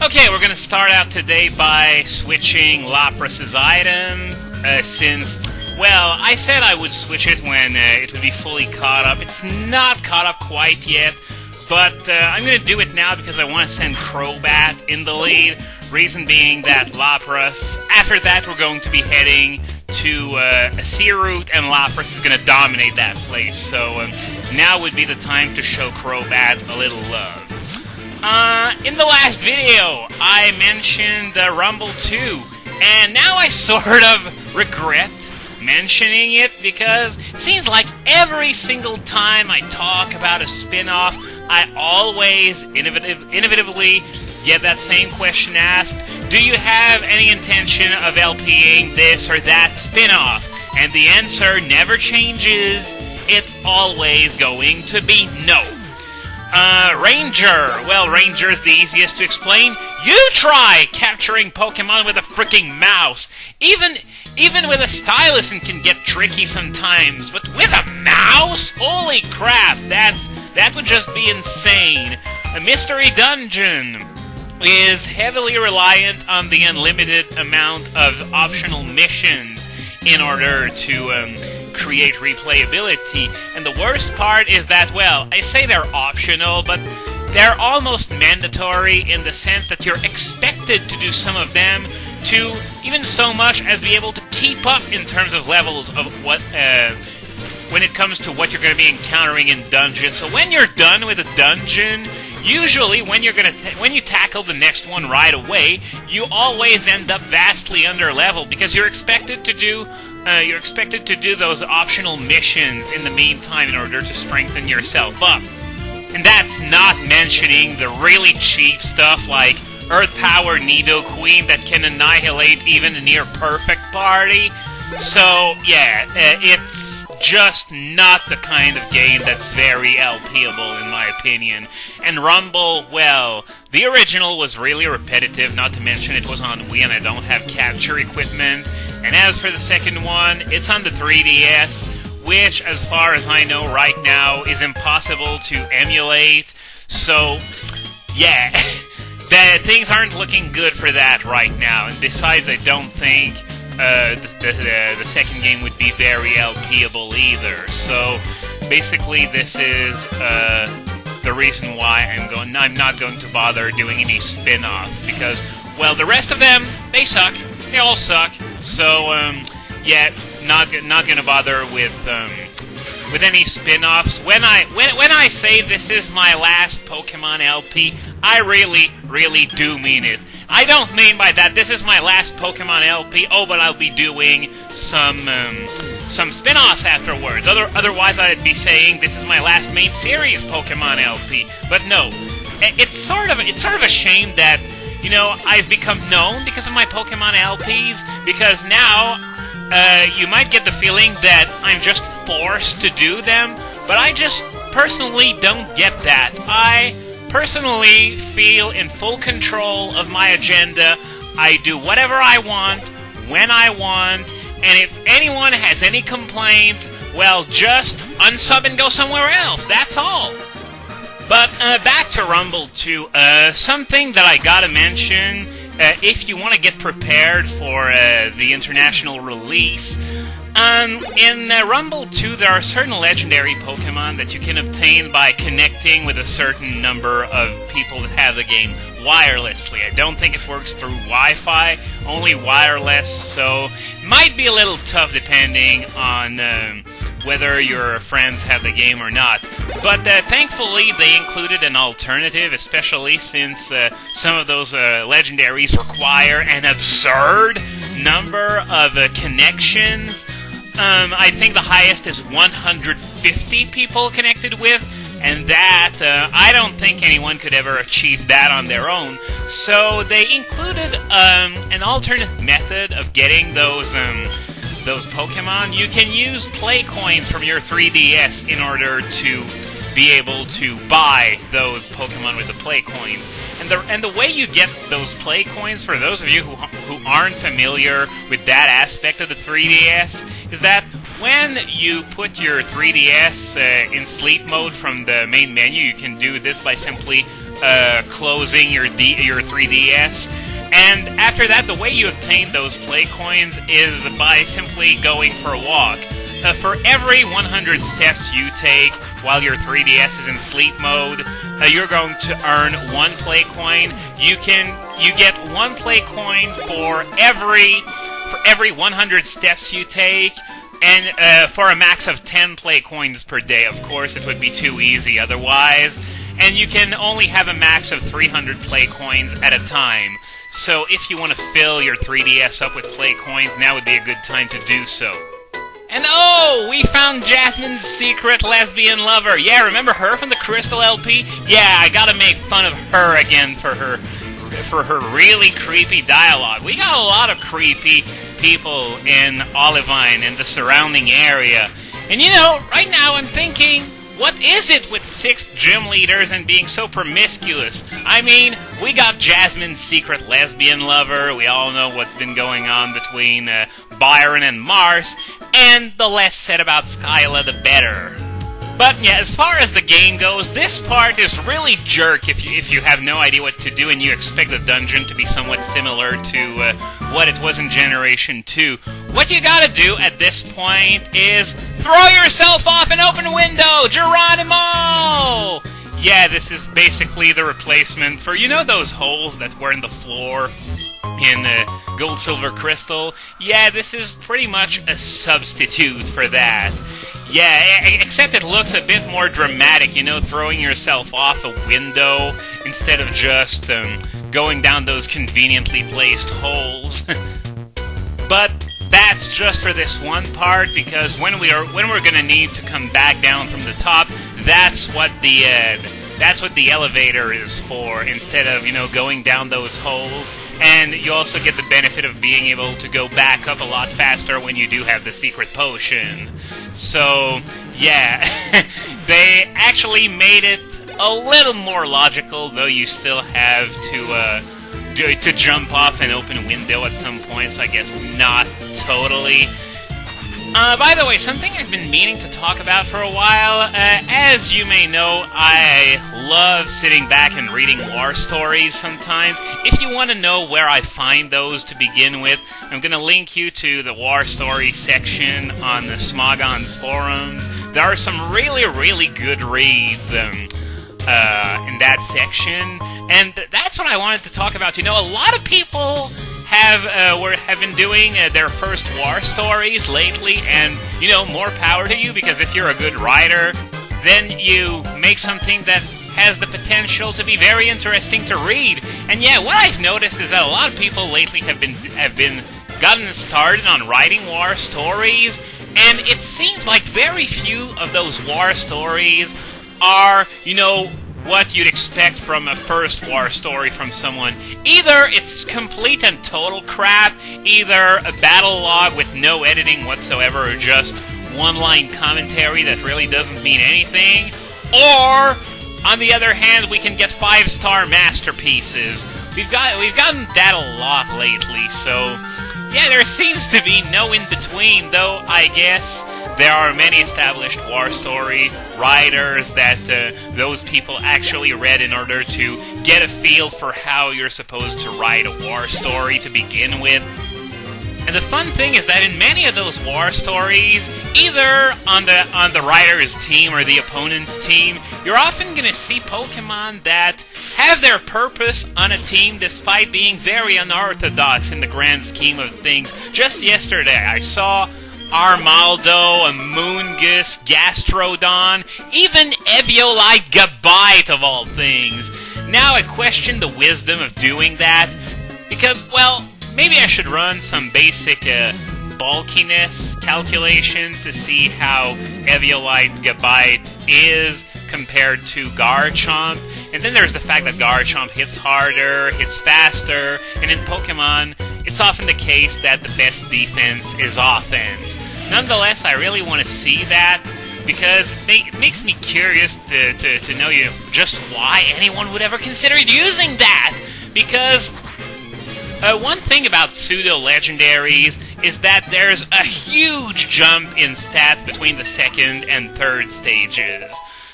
Okay, we're gonna start out today by switching Lapras's item, since, well, I said I would switch it when it would be fully caught up. It's not caught up quite yet, but I'm gonna do it now because I want to send Crobat in the lead. Reason being that Lapras, after that we're going to be heading to a sea route, and Lapras is gonna dominate that place, so now would be the time to show Crobat a little love. In the last video, I mentioned Rumble 2, and now I sort of regret mentioning it, because it seems like every single time I talk about a spin-off, I always inevitably get that same question asked: do you have any intention of LPing this or that spin-off? And the answer never changes. It's always going to be no. Ranger. Well, Ranger is the easiest to explain. You try capturing Pokemon with a freaking mouse. Even with a stylus it can get tricky sometimes, but with a mouse? Holy crap, that would just be insane. A mystery dungeon is heavily reliant on the unlimited amount of optional missions in order to create replayability, and the worst part is that, well, I say they're optional, but they're almost mandatory in the sense that you're expected to do some of them, to even so much as be able to keep up in terms of levels of what when it comes to what you're going to be encountering in dungeons. So when you're done with a dungeon, usually when you tackle the next one right away, you always end up vastly under level because you're expected to do those optional missions in the meantime in order to strengthen yourself up. And that's not mentioning the really cheap stuff like Earth Power Nidoqueen that can annihilate even a near perfect party. So yeah, it's just not the kind of game that's very LPable in my opinion. And Rumble, well, the original was really repetitive, not to mention it was on Wii and I don't have capture equipment. And as for the second one, it's on the 3DS, which, as far as I know right now, is impossible to emulate. So, yeah, things aren't looking good for that right now. And besides, I don't think the second game would be very LPable either. So, basically, this is the reason why I'm not going to bother doing any spin-offs, because, well, the rest of them, they suck. They all suck. So, yeah, not gonna bother with any spin-offs. When I say this is my last Pokemon LP, I really do mean it. I don't mean by that this is my last Pokemon LP. Oh, but I'll be doing some spin-offs afterwards. Otherwise, I'd be saying this is my last main series Pokemon LP. But no, it's sort of a shame that, you know, I've become known because of my Pokemon LPs, because now, you might get the feeling that I'm just forced to do them, but I just personally don't get that. I personally feel in full control of my agenda. I do whatever I want, when I want, and if anyone has any complaints, well, just unsub and go somewhere else, that's all. But back to Rumble 2, something that I gotta mention, if you want to get prepared for the international release, in Rumble 2 there are certain legendary Pokemon that you can obtain by connecting with a certain number of people that have the game wirelessly. I don't think it works through Wi-Fi, only wireless, so it might be a little tough depending on whether your friends have the game or not. But thankfully they included an alternative, especially since some of those legendaries require an absurd number of connections. I think the highest is 150 people connected with, and that, I don't think anyone could ever achieve that on their own. So they included an alternate method of getting those Pokemon. You can use play coins from your 3DS in order to be able to buy those Pokemon with the play coins. And the way you get those play coins, for those of you who aren't familiar with that aspect of the 3DS, is that when you put your 3DS in sleep mode from the main menu, you can do this by simply closing your 3DS. And after that, the way you obtain those play coins is by simply going for a walk. For every 100 steps you take while your 3DS is in sleep mode, you're going to earn 1 play coin. You get 1 play coin for every 100 steps you take, and for a max of 10 play coins per day. Of course, it would be too easy otherwise. And you can only have a max of 300 play coins at a time. So if you want to fill your 3DS up with play coins, now would be a good time to do so. And oh, we found Jasmine's secret lesbian lover. Yeah, remember her from the Crystal LP? Yeah, I gotta make fun of her again for her really creepy dialogue. We got a lot of creepy people in Olivine and the surrounding area. And you know, right now I'm thinking, what is it with 6 gym leaders and being so promiscuous? I mean, we got Jasmine's secret lesbian lover, we all know what's been going on between Byron and Mars, and the less said about Skyla, the better. But yeah, as far as the game goes, this part is really jerk if you have no idea what to do and you expect the dungeon to be somewhat similar to what it was in Generation 2. What you gotta do at this point is throw yourself off an open window, Geronimo! Yeah, this is basically the replacement for, you know those holes that were in the floor in Gold, Silver, Crystal? Yeah, this is pretty much a substitute for that. Yeah, except it looks a bit more dramatic, you know, throwing yourself off a window instead of just going down those conveniently placed holes. But that's just for this one part, because when we're gonna need to come back down from the top, that's what the elevator is for, instead of, you know, going down those holes. And you also get the benefit of being able to go back up a lot faster when you do have the secret potion. So, yeah, they actually made it a little more logical, though you still have to jump off an open window at some point, so I guess not totally. By the way, something I've been meaning to talk about for a while, as you may know, I love sitting back and reading war stories sometimes. If you want to know where I find those to begin with, I'm going to link you to the war story section on the Smogon's forums. There are some really, really good reads in that section, and that's what I wanted to talk about. You know, a lot of people have been doing their first war stories lately, and, you know, more power to you, because if you're a good writer, then you make something that has the potential to be very interesting to read. And yeah, what I've noticed is that a lot of people lately have been gotten started on writing war stories, and it seems like very few of those war stories are, you know, what you'd expect from a first war story from someone. Either it's complete and total crap, either a battle log with no editing whatsoever, or just one-line commentary that really doesn't mean anything, or, on the other hand, we can get 5-star masterpieces. We've gotten that a lot lately, so yeah, there seems to be no in-between, though I guess there are many established war story writers that those people actually read in order to get a feel for how you're supposed to write a war story to begin with. And the fun thing is that in many of those war stories, either on the writer's team or the opponent's team, you're often going to see Pokémon that have their purpose on a team despite being very unorthodox in the grand scheme of things. Just yesterday, I saw Armaldo, a Moongus, Gastrodon, even Eviolite Gabite of all things. Now I question the wisdom of doing that, because, well, maybe I should run some basic bulkiness calculations to see how Eviolite Gabite is compared to Garchomp. And then there's the fact that Garchomp hits harder, hits faster, and in Pokemon, it's often the case that the best defense is offense. Nonetheless, I really want to see that, because it makes me curious to know, you know, just why anyone would ever consider using that. Because one thing about pseudo-legendaries is that there's a huge jump in stats between the second and third stages.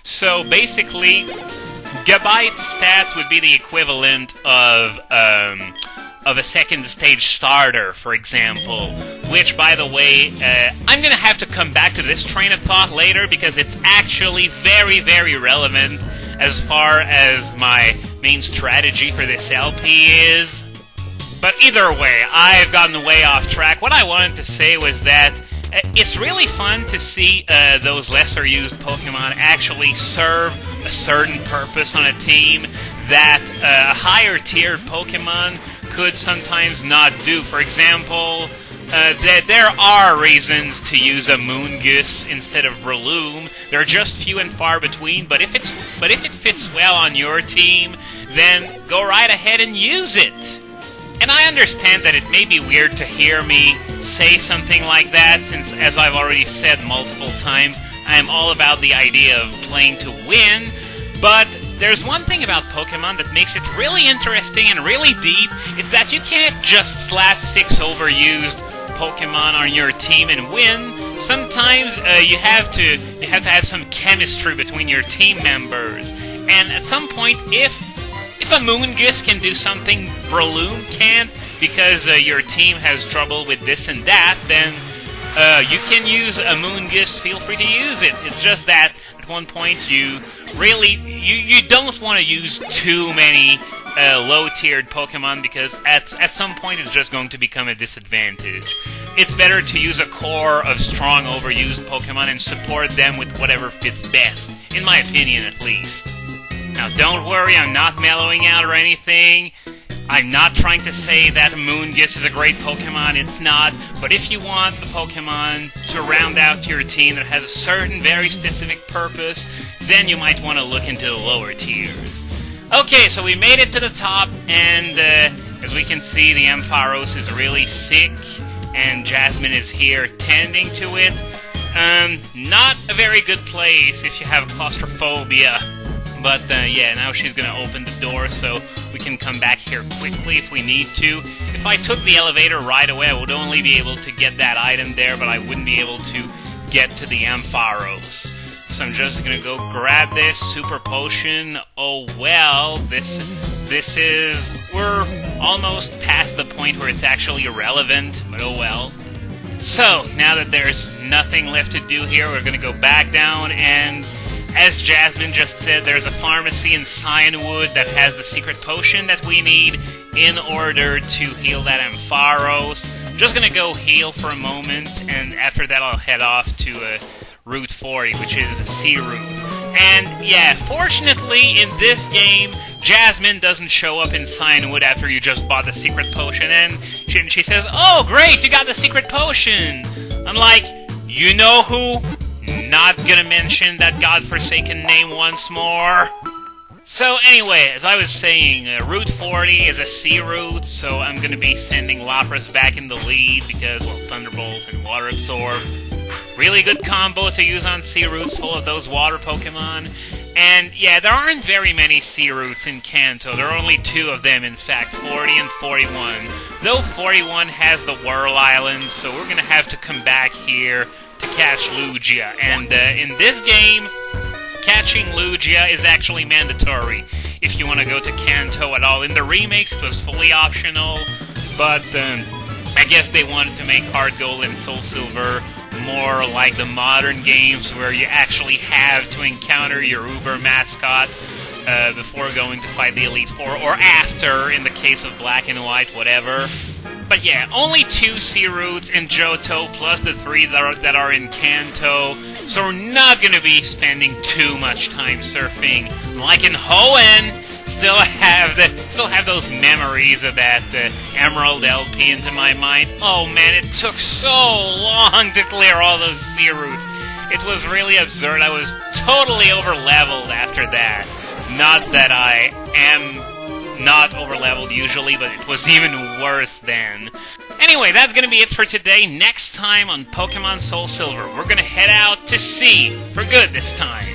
So basically, Gabite stats would be the equivalent of a second stage starter, for example. Which, by the way, I'm gonna have to come back to this train of thought later because it's actually very, very relevant as far as my main strategy for this LP is. But either way, I've gotten way off track. What I wanted to say was that it's really fun to see those lesser used Pokemon actually serve a certain purpose on a team that a higher tiered Pokemon could sometimes not do. For example, there are reasons to use a Moongus instead of Breloom. They're just few and far between, but if it fits well on your team, then go right ahead and use it. And I understand that it may be weird to hear me say something like that, since, as I've already said multiple times, I am all about the idea of playing to win, but there's one thing about Pokemon that makes it really interesting and really deep. It's that you can't just slap 6 overused Pokemon on your team and win. Sometimes you have to have some chemistry between your team members. And at some point, if a Moongus can do something Breloom can't, because your team has trouble with this and that, then you can use a Moongus. Feel free to use it. It's just that at one point you don't want to use too many low-tiered Pokemon, because at some point it's just going to become a disadvantage. It's better to use a core of strong overused Pokemon and support them with whatever fits best, in my opinion at least. Now don't worry, I'm not mellowing out or anything. I'm not trying to say that Moongus is a great Pokemon, it's not, but if you want the Pokemon to round out your team that has a certain very specific purpose, then you might want to look into the lower tiers. Okay, so we made it to the top, and as we can see, the Ampharos is really sick, and Jasmine is here tending to it. Not a very good place if you have claustrophobia. But, yeah, now she's gonna open the door so we can come back here quickly if we need to. If I took the elevator right away, I would only be able to get that item there, but I wouldn't be able to get to the Ampharos. So I'm just gonna go grab this Super Potion. Oh well, this is... we're almost past the point where it's actually irrelevant, but oh well. So, now that there's nothing left to do here, we're gonna go back down and... as Jasmine just said, there's a pharmacy in Cyanwood that has the secret potion that we need in order to heal that Ampharos. Just gonna go heal for a moment, and after that I'll head off to Route 40, which is a sea route. And yeah, fortunately in this game, Jasmine doesn't show up in Cyanwood after you just bought the secret potion, and she says, "Oh great, you got the secret potion!" I'm like, you know who? Not gonna mention that godforsaken name once more. So anyway, as I was saying, Route 40 is a sea route, so I'm gonna be sending Lapras back in the lead because, well, Thunderbolt and Water Absorb. Really good combo to use on sea routes full of those water Pokemon. And yeah, there aren't very many sea routes in Kanto. There are only 2 of them, in fact, 40 and 41. Though 41 has the Whirl Island, so we're gonna have to come back here to catch Lugia. And in this game, catching Lugia is actually mandatory if you want to go to Kanto at all. In the remakes, it was fully optional, but I guess they wanted to make Heart Gold and Soul Silver more like the modern games where you actually have to encounter your Uber mascot before going to fight the Elite Four, or after, in the case of Black and White, whatever. But yeah, only 2 sea routes in Johto, plus the 3 that are in Kanto, so we're not going to be spending too much time surfing. Like in Hoenn, still have those memories of that Emerald LP into my mind. Oh man, it took so long to clear all those sea routes. It was really absurd. I was totally over-leveled after that. Not that I am not over-leveled usually, but it was even worse then. Anyway, that's gonna be it for today. Next time on Pokemon Soul Silver, we're gonna head out to sea for good this time.